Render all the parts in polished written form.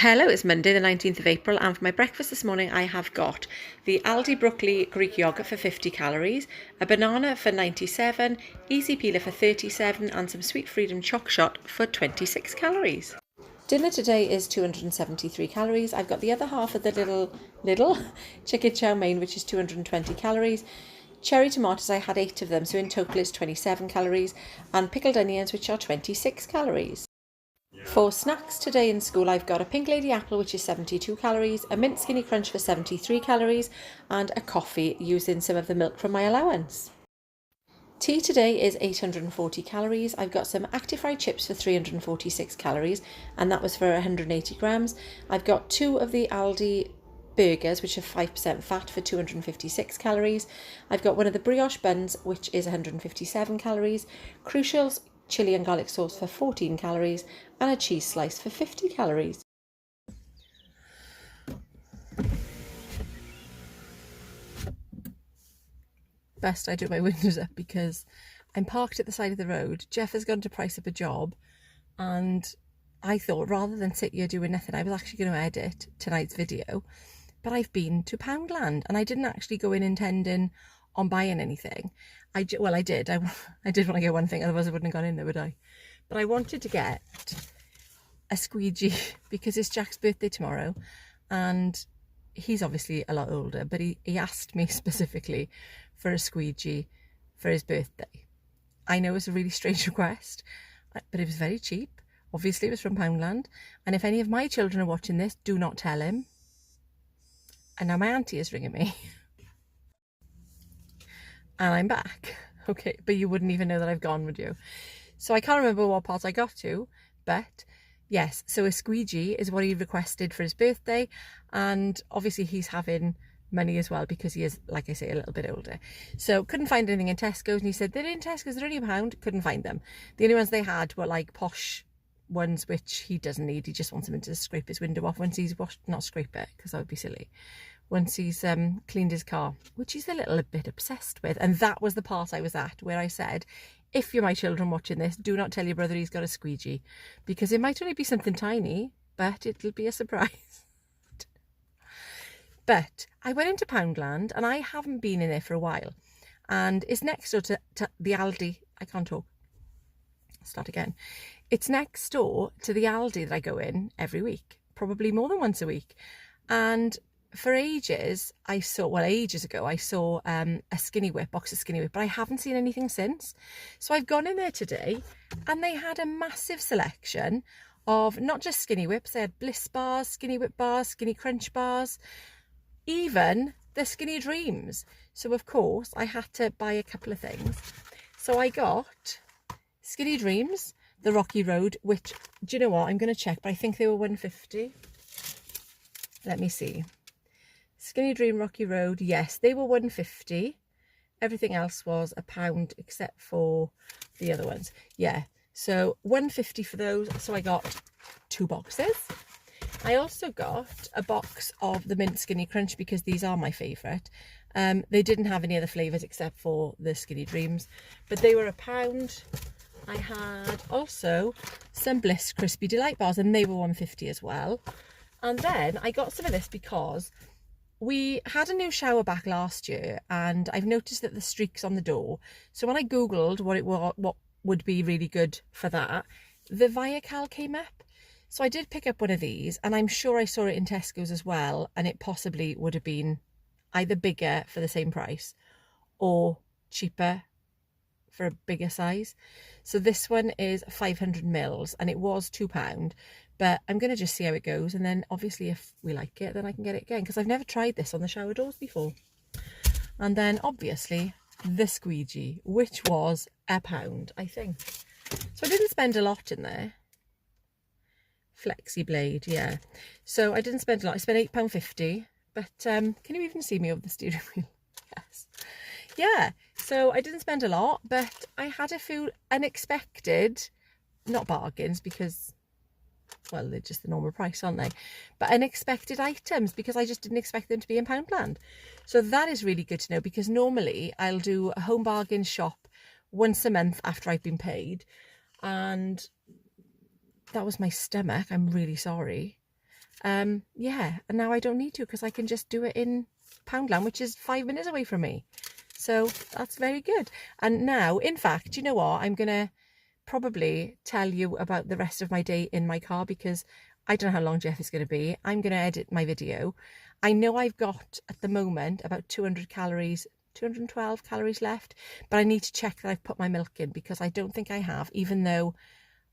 Hello, it's Monday the 19th of April, and for my breakfast this morning I have got the Aldi Broccoli Greek yogurt for 50 calories, a banana for 97, easy peeler for 37 and some Sweet Freedom Choc Shot for 26 calories. Dinner today is 273 calories. I've got the other half of the little chicken chow mein, which is 220 calories. Cherry tomatoes, I had 8 of them, so in total it's 27 calories, and pickled onions, which are 26 calories. For snacks today in school, I've got a Pink Lady apple, which is 72 calories, a mint skinny crunch for 73 calories, and a coffee using some of the milk from my allowance. Tea today is 840 calories. I've got some active fried chips for 346 calories, and that was for 180 grams. I've got 2 of the Aldi burgers, which are 5% fat, for 256 calories. I've got one of the brioche buns, which is 157 calories. Crucial's chili and garlic sauce for 14 calories, and a cheese slice for 50 calories. Best I do my windows up because I'm parked at the side of the road. Jeff has gone to price up a job, and I thought rather than sit here doing nothing, I was actually going to edit tonight's video. But I've been to Poundland, and I didn't actually go in intending on buying anything. I did. I did want to get one thing, otherwise I wouldn't have gone in there, would I? But I wanted to get a squeegee because it's Jack's birthday tomorrow, and he's obviously a lot older, but he asked me specifically for a squeegee for his birthday. I know it's a really strange request, but it was very cheap. Obviously it was from Poundland, and if any of my children are watching this, do not tell him. And now my auntie is ringing me. And I'm back. Okay, but you wouldn't even know that I've gone, would you? So I can't remember what part I got to, but yes, so a squeegee is what he requested for his birthday, and obviously he's having money as well because he is, like I say, a little bit older. So couldn't find anything in Tesco's, and he said, they're in Tesco's, they're only £1. Couldn't find them. The only ones they had were like posh ones, which he doesn't need. He just wants them to scrape his window off once he's washed, not scrape it, because that would be silly, once he's cleaned his car, which he's a little bit obsessed with. And that was the part I was at where I said, if you're my children watching this, do not tell your brother he's got a squeegee, because it might only be something tiny, but it'll be a surprise. But I went into Poundland, and I haven't been in there for a while, and it's next door to the Aldi. I can't talk. Start again. It's next door to the Aldi that I go in every week, probably more than once a week. And for ages, ages ago, I saw a box of Skinny Whip, but I haven't seen anything since. So I've gone in there today, and they had a massive selection of not just Skinny Whips. They had Bliss bars, Skinny Whip bars, Skinny Crunch bars, even the Skinny Dreams. So of course I had to buy a couple of things. So I got Skinny Dreams, the Rocky Road, which, do you know what, I'm going to check, but I think they were 150. Let me see. Skinny Dream Rocky Road, yes, they were 150. Everything else was £1 except for the other ones. Yeah, so 150 for those. So I got 2 boxes. I also got a box of the Mint Skinny Crunch because these are my favourite. They didn't have any other flavours except for the Skinny Dreams, but they were £1. I had also some Bliss Crispy Delight bars, and they were 150 as well. And then I got some of this because we had a new shower back last year, and I've noticed that the streak's on the door. So when I googled what would be really good for that, the Viacal came up. So I did pick up one of these, and I'm sure I saw it in Tesco's as well, and it possibly would have been either bigger for the same price or cheaper for a bigger size. So this one is 500 mils, and it was £2. But I'm going to just see how it goes, and then obviously if we like it, then I can get it again, because I've never tried this on the shower doors before. And then obviously the squeegee, which was £1, I think. So I didn't spend a lot in there. Flexi blade, yeah. So I didn't spend a lot. I spent £8.50, but can you even see me over the steering wheel? Yes. Yeah, so I didn't spend a lot, but I had a few unexpected, not bargains, because, well, they're just the normal price, aren't they? But unexpected items, because I just didn't expect them to be in Poundland. So that is really good to know, because normally I'll do a home bargain shop once a month after I've been paid, and that was my stomach. I'm really sorry. Yeah, and now I don't need to because I can just do it in Poundland, which is 5 minutes away from me. So that's very good. And now, in fact, you know what? I'm going to probably tell you about the rest of my day in my car because I don't know how long Jeff is going to be. I'm going to edit my video. I know I've got, at the moment, about 200 calories, 212 calories left, but I need to check that I've put my milk in because I don't think I have, even though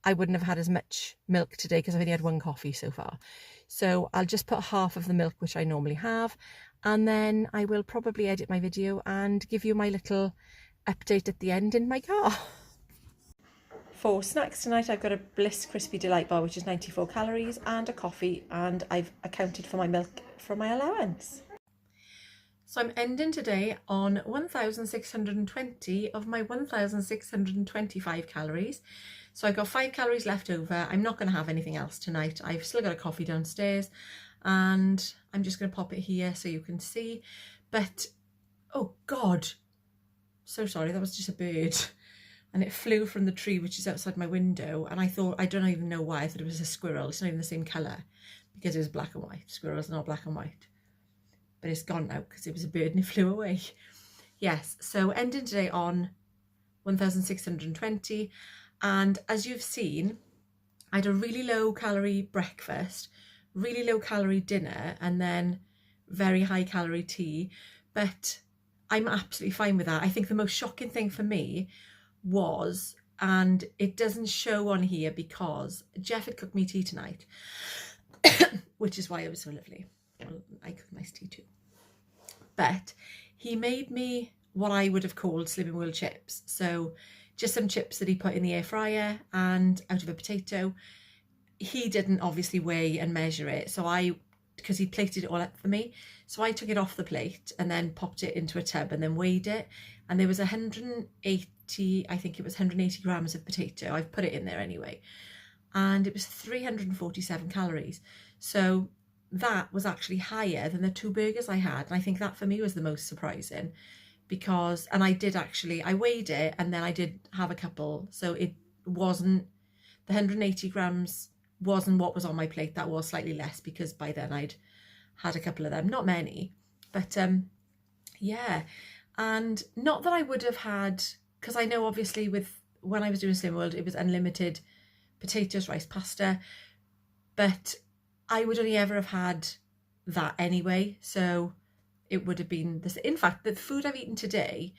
I wouldn't have had as much milk today because I've only had one coffee so far. So I'll just put half of the milk, which I normally have, and then I will probably edit my video and give you my little update at the end in my car. For snacks tonight, I've got a Bliss Crispy Delight bar, which is 94 calories, and a coffee, and I've accounted for my milk from my allowance. So I'm ending today on 1,620 of my 1,625 calories. So I've got 5 calories left over. I'm not going to have anything else tonight. I've still got a coffee downstairs and I'm just going to pop it here so you can see. But, oh God, so sorry, that was just a bird. And it flew from the tree, which is outside my window. And I thought, I don't even know why, I thought it was a squirrel. It's not even the same colour because it was black and white. Squirrels are not black and white. But it's gone now because it was a bird and it flew away. Yes, so ending today on 1,620. And as you've seen, I had a really low calorie breakfast, really low calorie dinner, and then very high calorie tea. But I'm absolutely fine with that. I think the most shocking thing for me was, and it doesn't show on here because Jeff had cooked me tea tonight, which is why it was so lovely. Well, I cook nice tea too. But he made me what I would have called Slimming World chips. So just some chips that he put in the air fryer and out of a potato. He didn't obviously weigh and measure it. So because he plated it all up for me. So I took it off the plate and then popped it into a tub and then weighed it. And there was 180, I think it was 180 grams of potato. I've put it in there anyway. And it was 347 calories. So that was actually higher than the 2 burgers I had. And I think that for me was the most surprising because, and I weighed it and then I did have a couple. So it wasn't, the 180 grams wasn't what was on my plate. That was slightly less because by then I'd had a couple of them, not many, but yeah. And not that I would have had, because I know obviously when I was doing Slim World, it was unlimited potatoes, rice, pasta, but I would only ever have had that anyway. So it would have been this. In fact, the food I've eaten today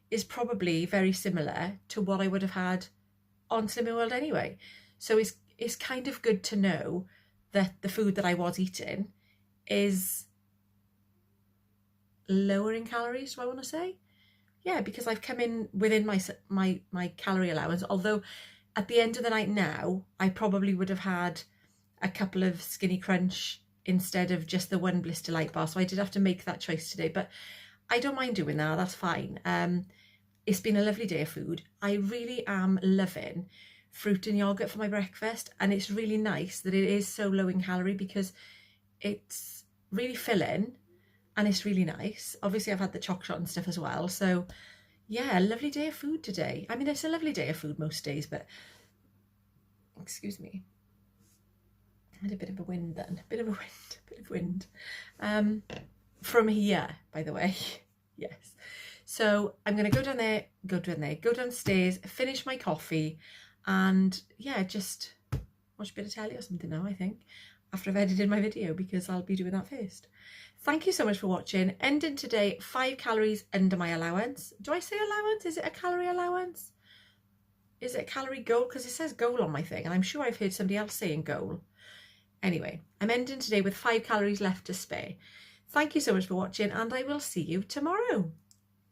is probably very similar to what I would have had on Slimming World anyway. So it's kind of good to know that the food that I was eating is lower in calories, do I want to say? Yeah, because I've come in within my calorie allowance, although at the end of the night now, I probably would have had a couple of Skinny Crunch instead of just the one Bliss Delight bar. So I did have to make that choice today, but I don't mind doing that. That's fine. It's been a lovely day of food. I really am loving fruit and yogurt for my breakfast. And it's really nice that it is so low in calorie because it's really filling and it's really nice. Obviously, I've had the choc shot and stuff as well. So yeah, a lovely day of food today. I mean, it's a lovely day of food most days, but excuse me. I had a bit of a wind then, a bit of wind. From here, by the way, yes. So I'm going to go downstairs, finish my coffee, and yeah, just watch a bit of telly or something now, I think, after I've edited my video, because I'll be doing that first. Thank you so much for watching. Ending today 5 calories under my allowance. Do I say allowance? Is it a calorie allowance? Is it a calorie goal? Because it says goal on my thing, and I'm sure I've heard somebody else saying goal. Anyway, I'm ending today with 5 calories left to spare. Thank you so much for watching, and I will see you tomorrow.